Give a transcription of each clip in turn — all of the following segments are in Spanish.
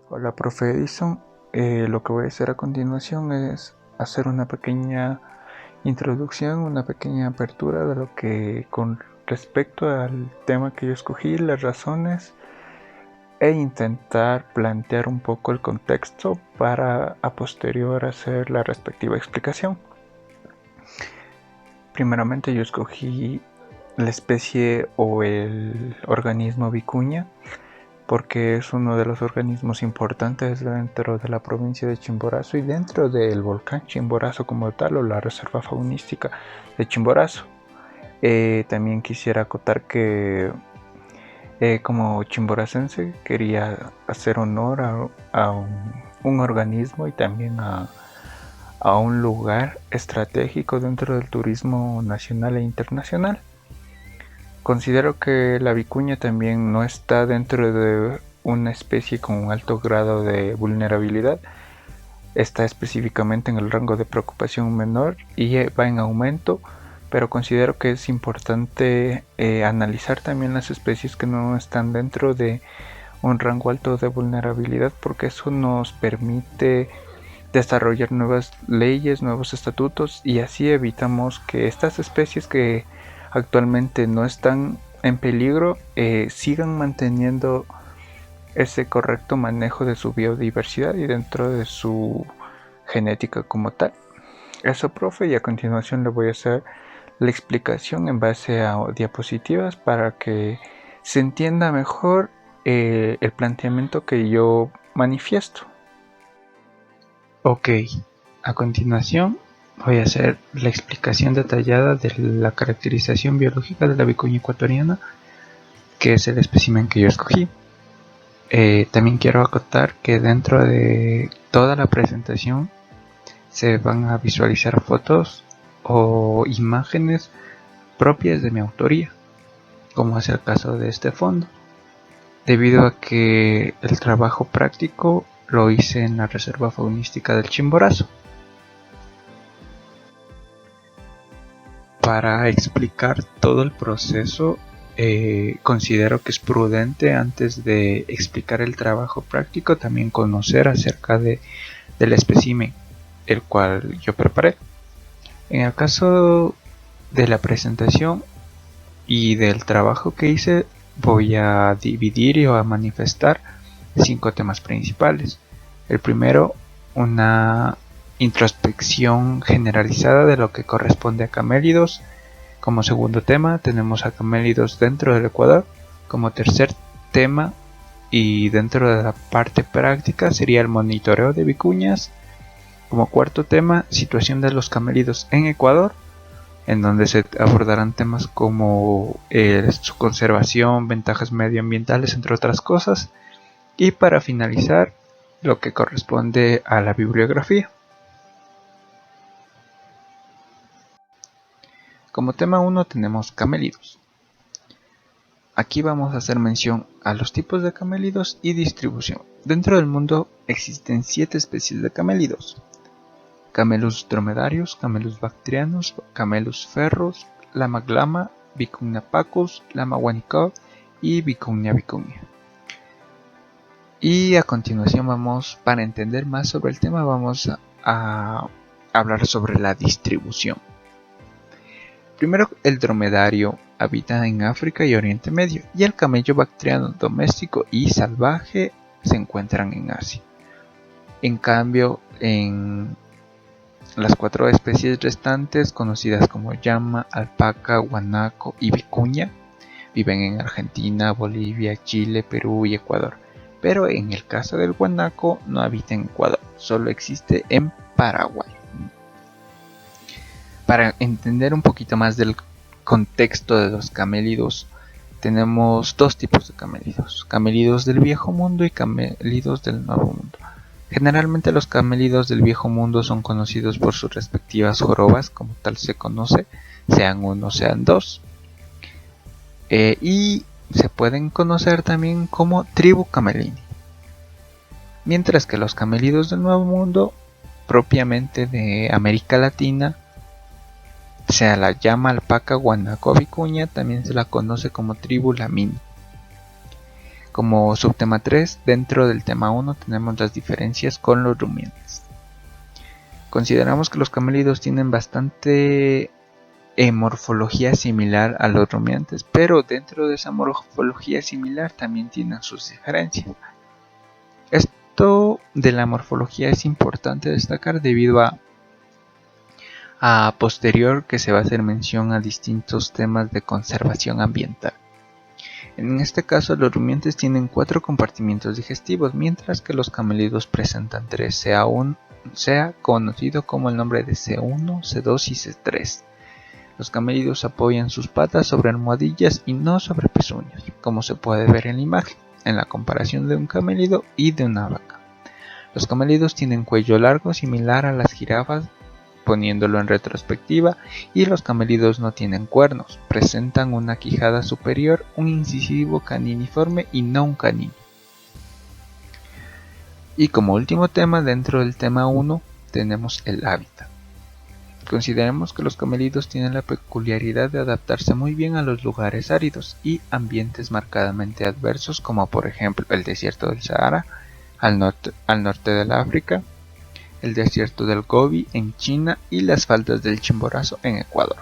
Hola, profe Edison. Lo que voy a hacer a continuación es hacer una pequeña introducción, una pequeña apertura de lo que con respecto al tema que yo escogí, las razones, e intentar plantear un poco el contexto para a posterior hacer la respectiva explicación. Primeramente yo escogí la especie o el organismo vicuña porque es uno de los organismos importantes dentro de la provincia de Chimborazo y dentro del volcán Chimborazo como tal, o la reserva faunística de Chimborazo. También quisiera acotar que como chimboracense quería hacer honor a un organismo y también a un lugar estratégico dentro del turismo nacional e internacional. Considero que la vicuña también no está dentro de una especie con un alto grado de vulnerabilidad. Está específicamente en el rango de preocupación menor y va en aumento, pero considero que es importante analizar también las especies que no están dentro de un rango alto de vulnerabilidad, porque eso nos permite desarrollar nuevas leyes, nuevos estatutos, y así evitamos que estas especies que actualmente no están en peligro sigan manteniendo ese correcto manejo de su biodiversidad y dentro de su genética como tal. Eso, profe, y a continuación le voy a hacer la explicación en base a diapositivas para que se entienda mejor el planteamiento que yo manifiesto. Ok, a continuación voy a hacer la explicación detallada de la caracterización biológica de la vicuña ecuatoriana, que es el espécimen que yo escogí. También quiero acotar que dentro de toda la presentación se van a visualizar fotos o imágenes propias de mi autoría, como es el caso de este fondo, debido a que el trabajo práctico lo hice en la reserva faunística del Chimborazo. Para explicar todo el proceso, considero que es prudente, antes de explicar el trabajo práctico, también conocer acerca del espécimen el cual yo preparé. En el caso de la presentación y del trabajo que hice, voy a dividir y a manifestar 5 temas principales. El primero, una introspección generalizada de lo que corresponde a camélidos. Como segundo tema tenemos a camélidos dentro del Ecuador. Como tercer tema y dentro de la parte práctica sería el monitoreo de vicuñas. Como cuarto tema, situación de los camélidos en Ecuador, en donde se abordarán temas como su conservación, ventajas medioambientales, entre otras cosas. Y para finalizar, lo que corresponde a la bibliografía. Como tema 1 tenemos camélidos. Aquí vamos a hacer mención a los tipos de camélidos y distribución. Dentro del mundo existen 7 especies de camélidos: Camelus dromedarius, Camelus bactrianus, Camelus ferrus, Lama glama, Vicuña pacus, Lama guanicau y Vicuña vicuña. Y a continuación para entender más sobre el tema, vamos a hablar sobre la distribución. Primero, el dromedario habita en África y Oriente Medio, y el camello bactriano doméstico y salvaje se encuentran en Asia. En cambio, en las 4 especies restantes, conocidas como llama, alpaca, guanaco y vicuña, viven en Argentina, Bolivia, Chile, Perú y Ecuador. Pero en el caso del guanaco no habita en Ecuador, solo existe en Paraguay. Para entender un poquito más del contexto de los camélidos, tenemos 2 tipos de camélidos: camélidos del viejo mundo y camélidos del nuevo mundo. Generalmente los camélidos del viejo mundo son conocidos por sus respectivas jorobas, como tal se conoce, sean 1, sean 2. Y se pueden conocer también como tribu camelini. Mientras que los camélidos del nuevo mundo, propiamente de América Latina, sea la llama, alpaca, guanaco o vicuña, también se la conoce como tribu lamini. Como subtema 3, dentro del tema 1 tenemos las diferencias con los rumiantes. Consideramos que los camélidos tienen bastante morfología similar a los rumiantes, pero dentro de esa morfología similar también tienen sus diferencias. Esto de la morfología es importante destacar debido a posterior que se va a hacer mención a distintos temas de conservación ambiental. En este caso, los rumiantes tienen 4 compartimientos digestivos, mientras que los camélidos presentan 3, sea conocido como el nombre de C1, C2 y C3. Los camélidos apoyan sus patas sobre almohadillas y no sobre pezuñas, como se puede ver en la imagen, en la comparación de un camélido y de una vaca. Los camélidos tienen cuello largo similar a las jirafas, poniéndolo en retrospectiva, y los camélidos no tienen cuernos, presentan una quijada superior, un incisivo caniniforme y no un canino. Y como último tema, dentro del tema 1 tenemos el hábitat. Consideremos que los camélidos tienen la peculiaridad de adaptarse muy bien a los lugares áridos y ambientes marcadamente adversos, como por ejemplo el desierto del Sahara al norte del África, el desierto del Gobi en China y las faldas del Chimborazo en Ecuador.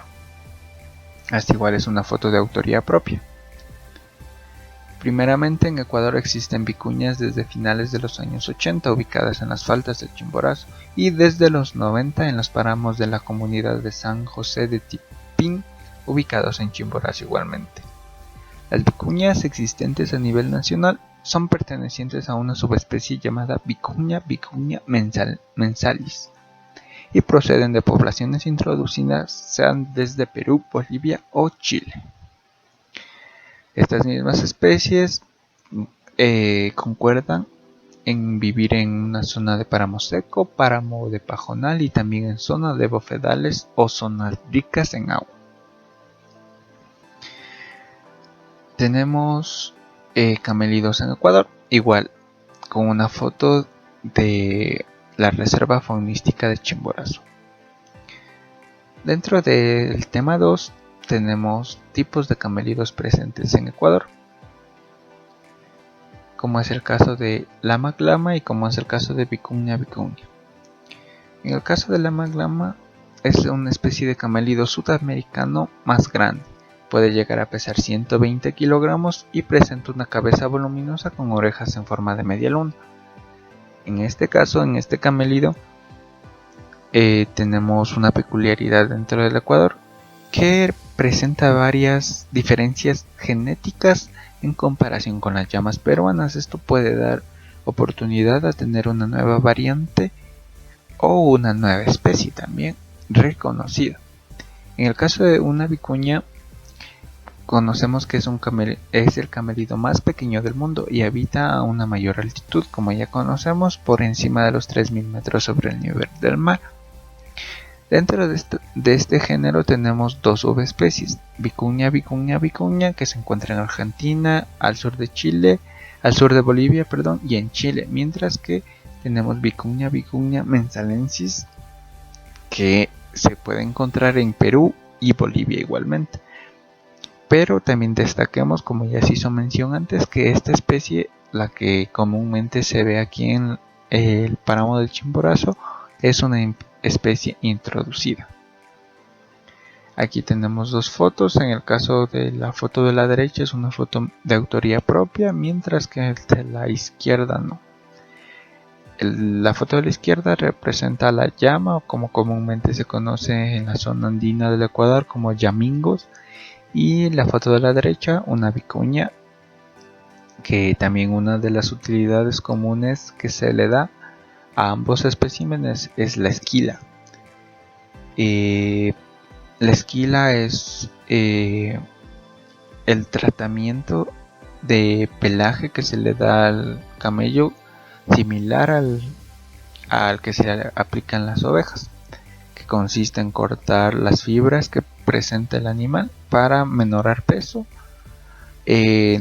Esta igual es una foto de autoría propia. Primeramente, en Ecuador existen vicuñas desde finales de los años 80 ubicadas en las faldas del Chimborazo y desde los 90 en los páramos de la comunidad de San José de Tipín ubicados en Chimborazo igualmente. Las vicuñas existentes a nivel nacional son pertenecientes a una subespecie llamada vicuña mensalis y proceden de poblaciones introducidas sean desde Perú, Bolivia o Chile. Estas mismas especies concuerdan en vivir en una zona de páramo seco, páramo de pajonal y también en zonas de bofedales o zonas ricas en agua. Tenemos camélidos en Ecuador, igual con una foto de la reserva faunística de Chimborazo. Dentro del tema 2 tenemos tipos de camélidos presentes en Ecuador, como es el caso de lama glama y como es el caso de vicuña. En el caso de lama glama es una especie de camélido sudamericano más grande. Puede llegar a pesar 120 kilogramos y presenta una cabeza voluminosa con orejas en forma de media luna. En este caso, en este camélido, tenemos una peculiaridad dentro del Ecuador que presenta varias diferencias genéticas en comparación con las llamas peruanas. Esto puede dar oportunidad a tener una nueva variante o una nueva especie también reconocida. En el caso de una vicuña, conocemos que es el camélido más pequeño del mundo y habita a una mayor altitud, como ya conocemos, por encima de los 3000 metros sobre el nivel del mar. Dentro de este género tenemos dos subespecies, vicuña, que se encuentra en Argentina, al sur de Chile, al sur de Bolivia, y en Chile, mientras que tenemos vicuña mensalensis, que se puede encontrar en Perú y Bolivia igualmente. Pero también destaquemos, como ya se hizo mención antes, que esta especie, la que comúnmente se ve aquí en el páramo del Chimborazo, es una especie introducida. Aquí tenemos dos fotos. En el caso de la foto de la derecha es una foto de autoría propia, mientras que de la izquierda no. La foto de la izquierda representa la llama, o como comúnmente se conoce en la zona andina del Ecuador como llamingos, y la foto de la derecha una vicuña, que también una de las utilidades comunes que se le da a ambos especímenes es la esquila. La esquila es el tratamiento de pelaje que se le da al camello, similar al que se aplica en las ovejas, que consiste en cortar las fibras que presenta el animal para menorar peso.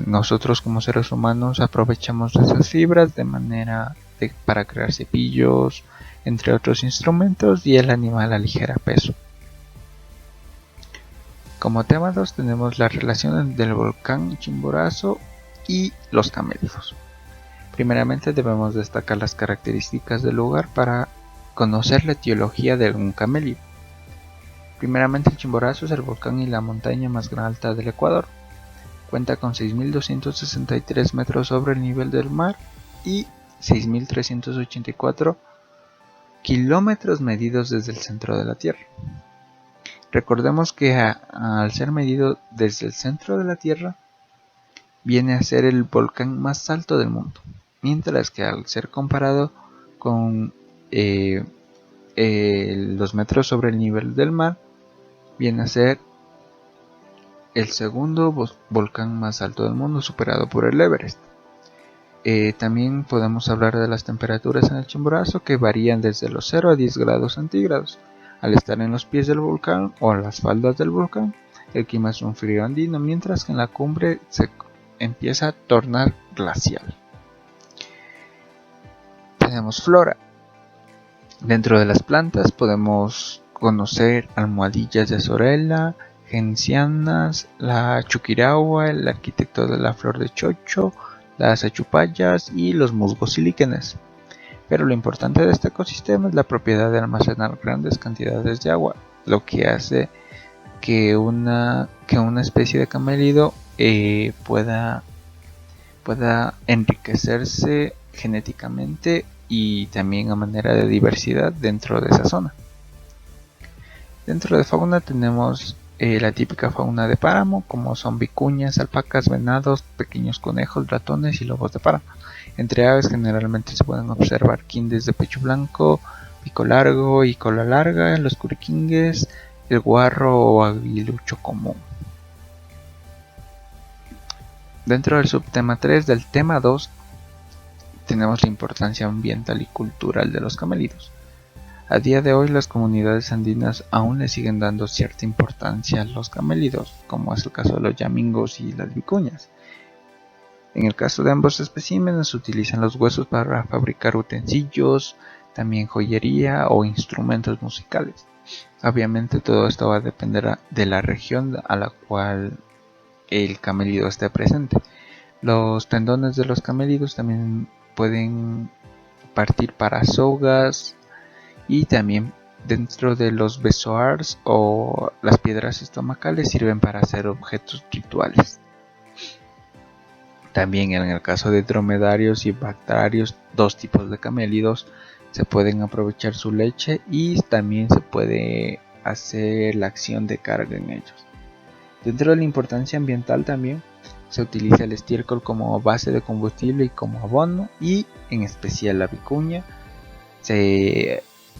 Nosotros como seres humanos aprovechamos esas fibras de manera para crear cepillos, entre otros instrumentos, y el animal aligera peso. Como tema 2 tenemos las relaciones del volcán Chimborazo y los camélidos. Primeramente debemos destacar las características del lugar para conocer la etiología de un camélido. Primeramente, el Chimborazo es el volcán y la montaña más alta del Ecuador. Cuenta con 6.263 metros sobre el nivel del mar y 6.384 kilómetros medidos desde el centro de la Tierra. Recordemos que al ser medido desde el centro de la Tierra, viene a ser el volcán más alto del mundo, mientras que al ser comparado con los metros sobre el nivel del mar, viene a ser el segundo volcán más alto del mundo, superado por el Everest. También podemos hablar de las temperaturas en el Chimborazo, que varían desde los 0 a 10 grados centígrados. Al estar en los pies del volcán o en las faldas del volcán, el clima es un frío andino, mientras que en la cumbre se empieza a tornar glacial. Tenemos flora. Dentro de las plantas podemos conocer almohadillas de azorela, gencianas, la chuquiragua, el arquitecto de la flor de chocho, las achupallas y los musgos y líquenes. Pero lo importante de este ecosistema es la propiedad de almacenar grandes cantidades de agua, lo que hace que una especie de camélido pueda enriquecerse genéticamente y también a manera de diversidad dentro de esa zona. Dentro de fauna tenemos la típica fauna de páramo, como son vicuñas, alpacas, venados, pequeños conejos, ratones y lobos de páramo. Entre aves generalmente se pueden observar quindes de pecho blanco, pico largo y cola larga, los curiquingues, el guarro o aguilucho común. Dentro del subtema 3 del tema 2 tenemos la importancia ambiental y cultural de los camélidos. A día de hoy las comunidades andinas aún le siguen dando cierta importancia a los camélidos, como es el caso de los yamingos y las vicuñas. En el caso de ambos especímenes se utilizan los huesos para fabricar utensilios, también joyería o instrumentos musicales. Obviamente todo esto va a depender de la región a la cual el camélido esté presente. Los tendones de los camélidos también pueden partir para sogas y también dentro de los besoars o las piedras estomacales sirven para hacer objetos rituales. También en el caso de dromedarios y bacteriarios, dos tipos de camélidos, se pueden aprovechar su leche y también se puede hacer la acción de carga en ellos. Dentro de la importancia ambiental también se utiliza el estiércol como base de combustible y como abono, y en especial la vicuña.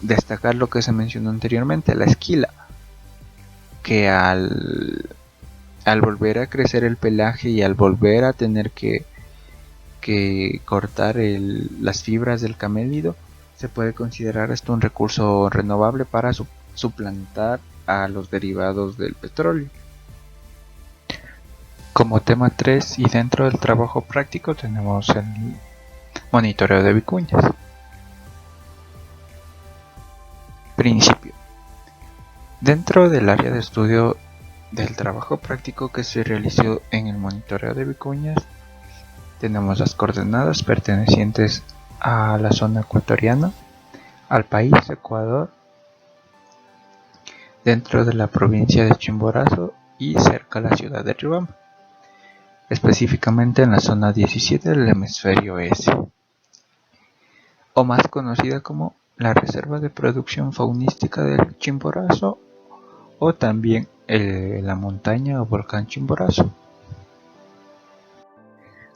Destacar lo que se mencionó anteriormente, la esquila, que al volver a crecer el pelaje y al volver a tener que cortar las fibras del camélido, se puede considerar esto un recurso renovable para suplantar a los derivados del petróleo. Como tema 3 y dentro del trabajo práctico tenemos el monitoreo de vicuñas. Principio. Dentro del área de estudio del trabajo práctico que se realizó en el monitoreo de vicuñas, tenemos las coordenadas pertenecientes a la zona ecuatoriana, al país Ecuador, dentro de la provincia de Chimborazo y cerca a la ciudad de Riobamba, específicamente en la zona 17 del hemisferio S, o más conocida como la Reserva de Producción Faunística del Chimborazo, o también la montaña o volcán Chimborazo.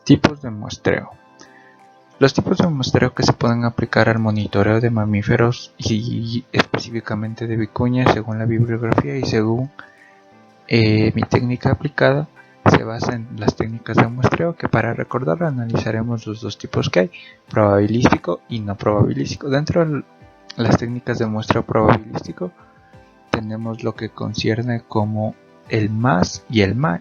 Tipos de muestreo. Los tipos de muestreo que se pueden aplicar al monitoreo de mamíferos y específicamente de vicuñas, según la bibliografía y según mi técnica aplicada, se basa en las técnicas de muestreo, que para recordar analizaremos los dos tipos que hay, probabilístico y no probabilístico. Dentro de las técnicas de muestreo probabilístico tenemos lo que concierne como el MAS y el MAE,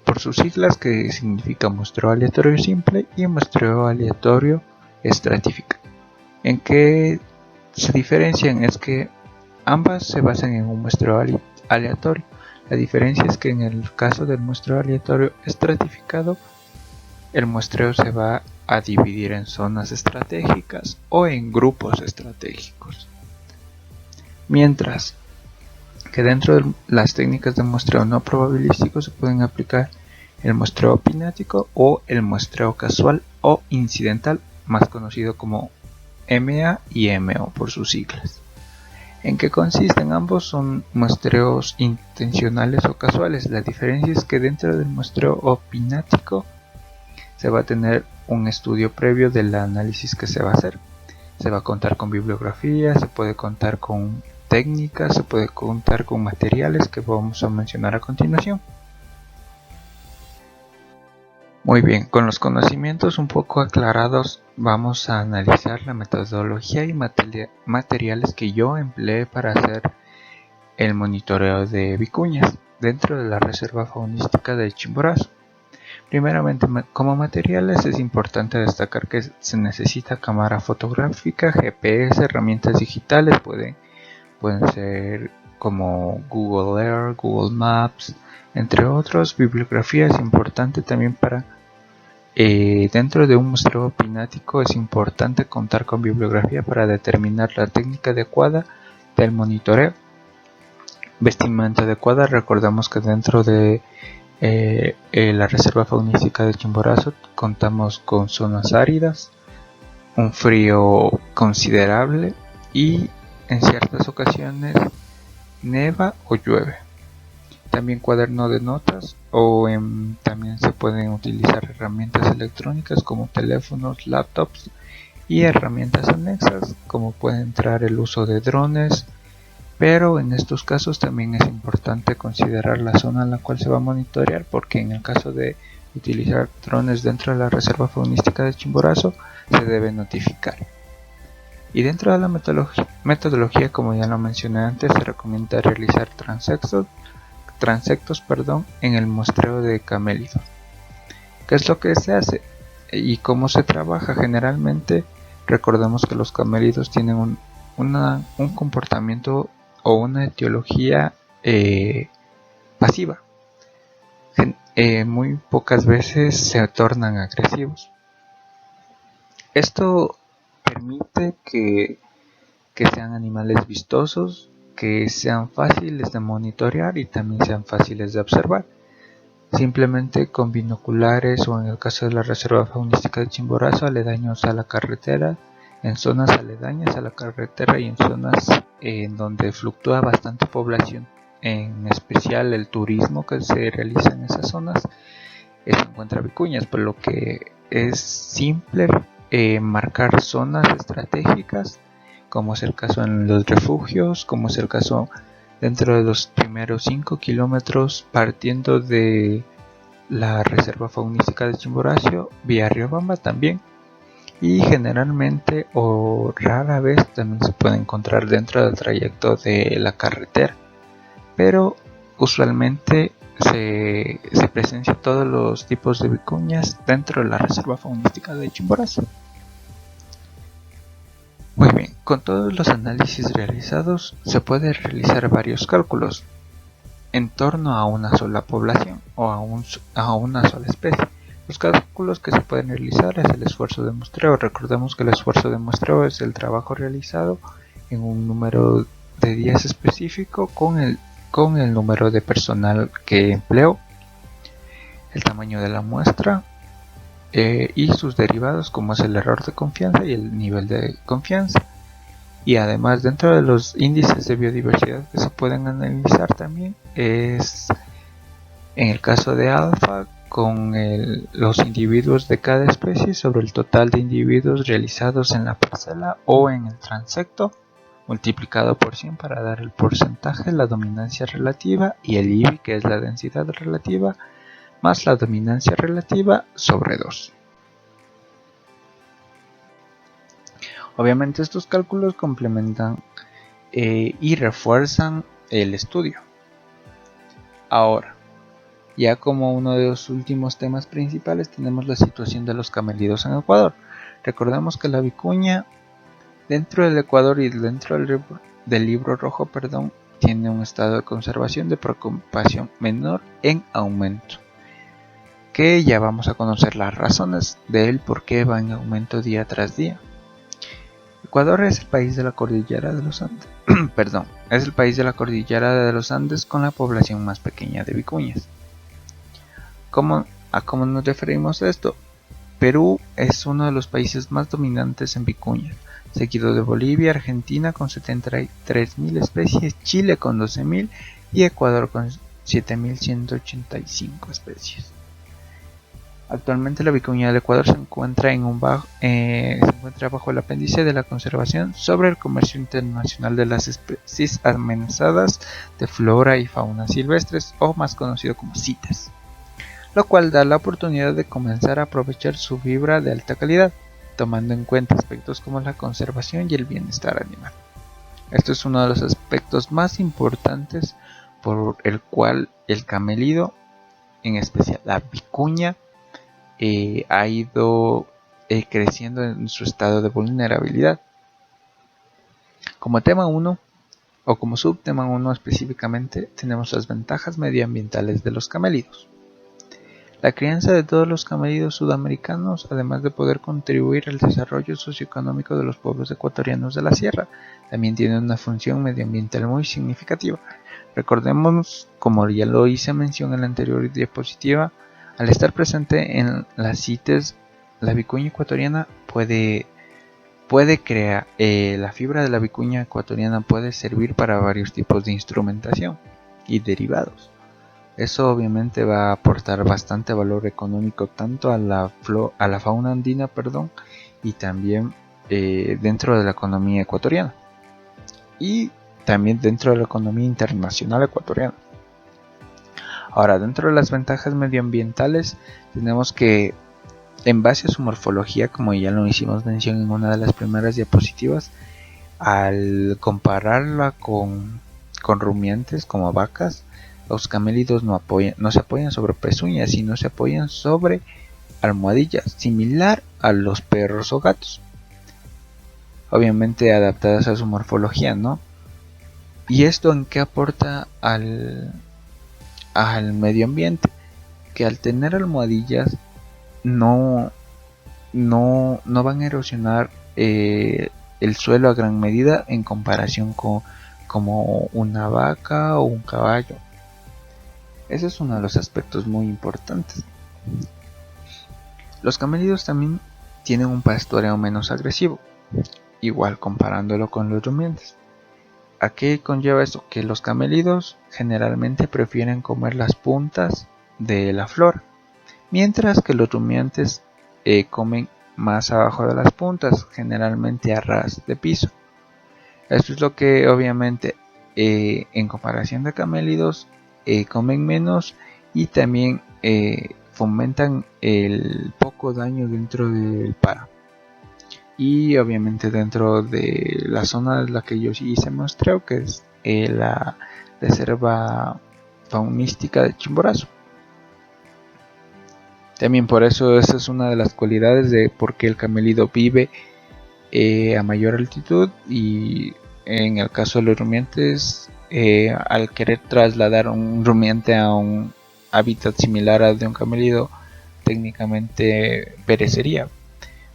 por sus siglas, que significa muestreo aleatorio simple y muestreo aleatorio estratificado. En qué se diferencian es que ambas se basan en un muestreo aleatorio. La diferencia es que en el caso del muestreo aleatorio estratificado el muestreo se va a dividir en zonas estratégicas o en grupos estratégicos. Mientras que dentro de las técnicas de muestreo no probabilístico se pueden aplicar el muestreo opinático o el muestreo casual o incidental, más conocido como MA y MO por sus siglas. ¿En qué consisten? Ambos son muestreos intencionales o casuales. La diferencia es que dentro del muestreo opinático se va a tener un estudio previo del análisis que se va a hacer. Se va a contar con bibliografía, se puede contar con técnicas, se puede contar con materiales que vamos a mencionar a continuación. Muy bien, con los conocimientos un poco aclarados, vamos a analizar la metodología y materiales que yo empleé para hacer el monitoreo de vicuñas dentro de la Reserva Faunística de Chimborazo. Primeramente, como materiales es importante destacar que se necesita cámara fotográfica, GPS, herramientas digitales, pueden ser como Google Earth, Google Maps, entre otros. Bibliografía es importante también para dentro de un muestreo opinático. Es importante contar con bibliografía para determinar la técnica adecuada del monitoreo. Vestimenta adecuada. Recordamos que dentro de la Reserva Faunística de Chimborazo contamos con zonas áridas, un frío considerable y en ciertas ocasiones neva o llueve. También cuaderno de notas o también se pueden utilizar herramientas electrónicas como teléfonos, laptops y herramientas anexas, como puede entrar el uso de drones, pero en estos casos también es importante considerar la zona en la cual se va a monitorear, porque en el caso de utilizar drones dentro de la Reserva Faunística de Chimborazo se debe notificar. Y dentro de la metodología, como ya lo mencioné antes, se recomienda realizar transectos en el muestreo de camélidos. ¿Qué es lo que se hace y cómo se trabaja? Generalmente recordemos que los camélidos tienen un comportamiento o una etiología pasiva. Muy pocas veces se tornan agresivos. Esto permite que sean animales vistosos, que sean fáciles de monitorear y también sean fáciles de observar. Simplemente con binoculares o en el caso de la Reserva Faunística de Chimborazo, aledaños a la carretera, en zonas aledañas a la carretera y en zonas en donde fluctúa bastante población, en especial el turismo que se realiza en esas zonas, se encuentra vicuñas, por lo que es simple marcar zonas estratégicas, como es el caso en los refugios, como es el caso dentro de los primeros 5 kilómetros partiendo de la Reserva Faunística de Chimborazo vía Riobamba también, y generalmente o rara vez también se puede encontrar dentro del trayecto de la carretera, pero usualmente se presencia todos los tipos de vicuñas dentro de la Reserva Faunística de Chimborazo. Muy bien, con todos los análisis realizados se puede realizar varios cálculos en torno a una sola población o a una sola especie. Los cálculos que se pueden realizar es el esfuerzo de muestreo. Recordemos que el esfuerzo de muestreo es el trabajo realizado en un número de días específico con el número de personal que empleó, el tamaño de la muestra y sus derivados, como es el error de confianza y el nivel de confianza. Y además, dentro de los índices de biodiversidad que se pueden analizar también es, en el caso de alfa, con los individuos de cada especie sobre el total de individuos realizados en la parcela o en el transecto, multiplicado por 100 para dar el porcentaje, la dominancia relativa, y el IBI, que es la densidad relativa, más la dominancia relativa sobre 2. Obviamente estos cálculos complementan y refuerzan el estudio. Ahora, ya como uno de los últimos temas principales, tenemos la situación de los camélidos en Ecuador. Recordemos que la vicuña dentro del Ecuador y dentro del libro rojo, tiene un estado de conservación de preocupación menor en aumento. que ya vamos a conocer las razones de él por qué va en aumento día tras día. Ecuador es el país de la cordillera de los Andes. Perdón, es el país de la cordillera de los Andes con la población más pequeña de vicuñas. ¿A cómo nos referimos a esto? Perú es uno de los países más dominantes en vicuñas, seguido de Bolivia, Argentina con 73.000 especies, Chile con 12.000 y Ecuador con 7.185 especies. Actualmente la vicuña del Ecuador se encuentra bajo el apéndice de la conservación sobre el comercio internacional de las especies amenazadas de flora y fauna silvestres, o más conocido como CITES, lo cual da la oportunidad de comenzar a aprovechar su fibra de alta calidad, tomando en cuenta aspectos como la conservación y el bienestar animal. Esto es uno de los aspectos más importantes por el cual el camélido, en especial la vicuña, ha ido creciendo en su estado de vulnerabilidad. Como tema 1, o como subtema 1 específicamente, tenemos las ventajas medioambientales de los camélidos. La crianza de todos los camélidos sudamericanos, además de poder contribuir al desarrollo socioeconómico de los pueblos ecuatorianos de la sierra, también tiene una función medioambiental muy significativa. Recordemos, como ya lo hice mención en la anterior diapositiva, al estar presente en las CITES, la vicuña ecuatoriana la fibra de la vicuña ecuatoriana puede servir para varios tipos de instrumentación y derivados. Eso obviamente va a aportar bastante valor económico tanto a la fauna andina, y también dentro de la economía ecuatoriana y también dentro de la economía internacional ecuatoriana. Ahora, dentro de las ventajas medioambientales tenemos que, en base a su morfología, como ya lo hicimos mención en una de las primeras diapositivas, al compararla con rumiantes como vacas, los camélidos no se apoyan sobre pezuñas, sino se apoyan sobre almohadillas, similar a los perros o gatos, obviamente adaptadas a su morfología, ¿no? ¿Y esto en qué aporta al medio ambiente? Que al tener almohadillas no van a erosionar el suelo a gran medida en comparación con como una vaca o un caballo. Ese es uno de los aspectos muy importantes. Los camélidos también tienen un pastoreo menos agresivo, igual comparándolo con los rumiantes. ¿A qué conlleva esto? Que los camélidos generalmente prefieren comer las puntas de la flor, mientras que los rumiantes comen más abajo de las puntas, generalmente a ras de piso. Esto es lo que obviamente en comparación de camélidos comen menos y también fomentan el poco daño dentro del páramo. Y obviamente dentro de la zona en la que yo sí hice muestreo, que es la reserva faunística de Chimborazo. También por eso esa es una de las cualidades de por qué el camélido vive a mayor altitud, y en el caso de los rumiantes, al querer trasladar un rumiante a un hábitat similar al de un camélido, técnicamente perecería.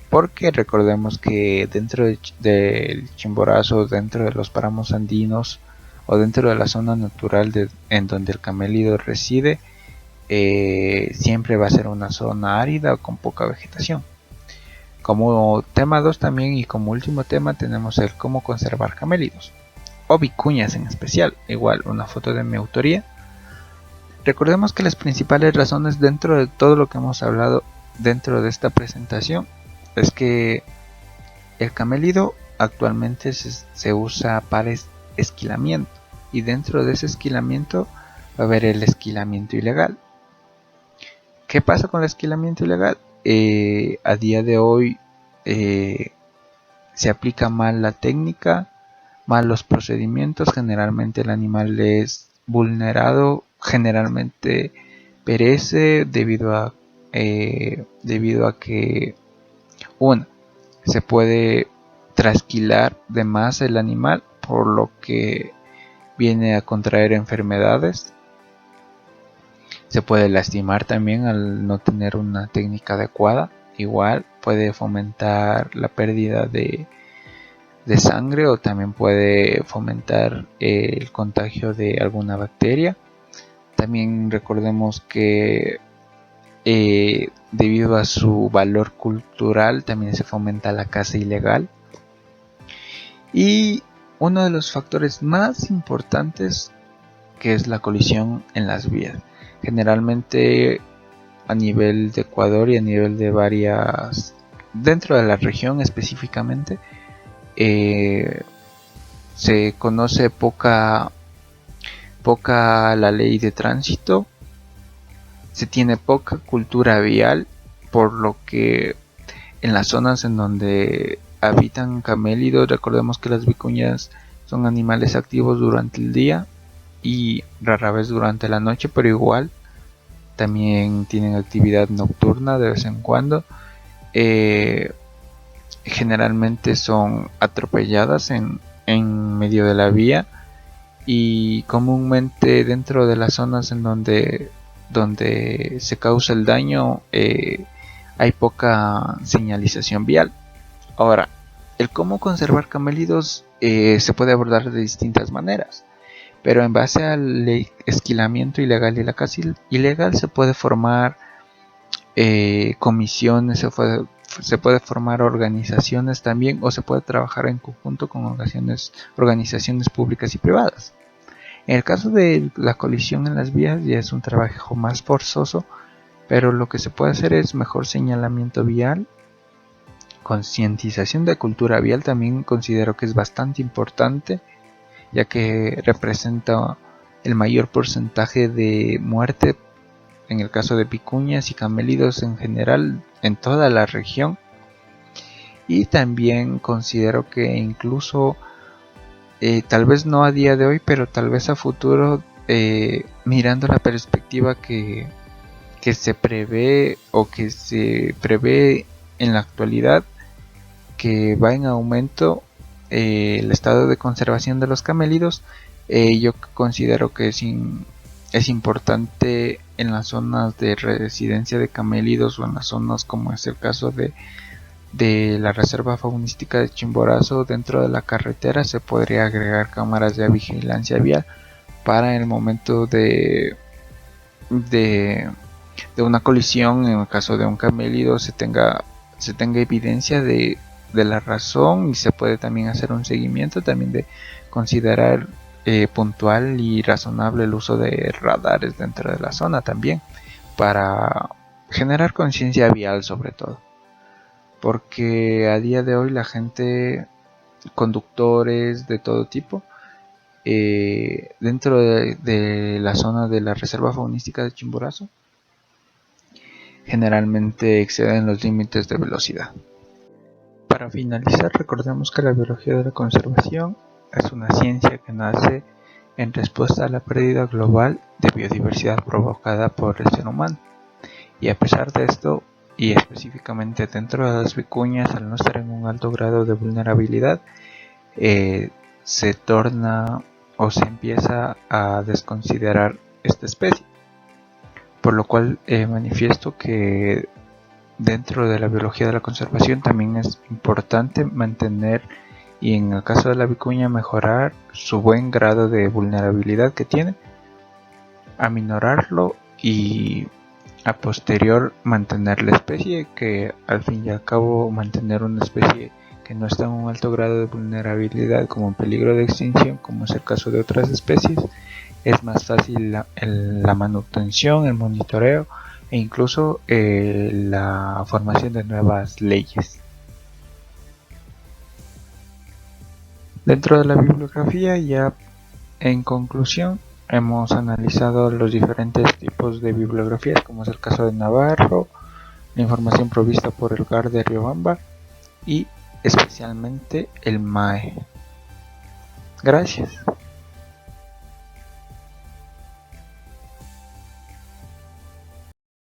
Porque recordemos que dentro del Chimborazo, dentro de los páramos andinos o dentro de la zona natural en donde el camélido reside, siempre va a ser una zona árida o con poca vegetación. Como tema 2 también, y como último tema, tenemos el cómo conservar camélidos o vicuñas en especial, igual una foto de mi autoría. Recordemos que las principales razones dentro de todo lo que hemos hablado dentro de esta presentación es que el camélido actualmente se usa para esquilamiento, y dentro de ese esquilamiento va a haber el esquilamiento ilegal. ¿Qué pasa con el esquilamiento ilegal? A día de hoy se aplica mal la técnica, mal los procedimientos, generalmente el animal es vulnerado, generalmente perece debido a que se puede trasquilar de más el animal, por lo que viene a contraer enfermedades. Se puede lastimar también al no tener una técnica adecuada. Igual puede fomentar la pérdida de sangre, o también puede fomentar el contagio de alguna bacteria. También recordemos que debido a su valor cultural también se fomenta la caza ilegal. Y uno de los factores más importantes, que es la colisión en las vías. Generalmente a nivel de Ecuador y a nivel de varias, dentro de la región específicamente, se conoce poca la ley de tránsito, se tiene poca cultura vial, por lo que en las zonas en donde habitan camélidos, recordemos que las vicuñas son animales activos durante el día y rara vez durante la noche, pero igual también tienen actividad nocturna de vez en cuando. Generalmente son atropelladas en medio de la vía, y comúnmente dentro de las zonas en donde se causa el daño hay poca señalización vial. Ahora, el cómo conservar camélidos se puede abordar de distintas maneras, pero en base al esquilamiento ilegal y la caza ilegal se puede formar comisiones, se puede formar organizaciones también, o se puede trabajar en conjunto con organizaciones públicas y privadas. En el caso de la colisión en las vías ya es un trabajo más forzoso, pero lo que se puede hacer es mejor señalamiento vial, concientización de cultura vial. También considero que es bastante importante, ya que representa el mayor porcentaje de muerte en el caso de vicuñas y camélidos en general en toda la región. Y también considero que incluso tal vez no a día de hoy, pero tal vez a futuro, mirando la perspectiva que se prevé, o que se prevé en la actualidad, que va en aumento el estado de conservación de los camélidos, yo considero que es importante en las zonas de residencia de camélidos, o en las zonas como es el caso de la reserva faunística de Chimborazo. Dentro de la carretera se podría agregar cámaras de vigilancia vial para el momento de una colisión. En el caso de un camélido se tenga evidencia de la razón, y se puede también hacer un seguimiento, también de considerar puntual y razonable el uso de radares dentro de la zona también, para generar conciencia vial sobre todo, porque a día de hoy la gente, conductores de todo tipo, dentro de la zona de la reserva faunística de Chimborazo, generalmente exceden los límites de velocidad. Para finalizar, recordemos que la biología de la conservación es una ciencia que nace en respuesta a la pérdida global de biodiversidad provocada por el ser humano. Y a pesar de esto, y específicamente dentro de las vicuñas, al no estar en un alto grado de vulnerabilidad, se torna o se empieza a desconsiderar esta especie. Por lo cual manifiesto que dentro de la biología de la conservación también es importante mantener, y en el caso de la vicuña mejorar su buen grado de vulnerabilidad que tiene, aminorarlo, y a posterior mantener la especie, que al fin y al cabo mantener una especie que no está en un alto grado de vulnerabilidad como en peligro de extinción, como es el caso de otras especies, es más fácil la manutención, el monitoreo, e incluso la formación de nuevas leyes. Dentro de la bibliografía, ya en conclusión, hemos analizado los diferentes tipos de bibliografías, como es el caso de Navarro, la información provista por el GAR de Riobamba y especialmente el MAE. Gracias.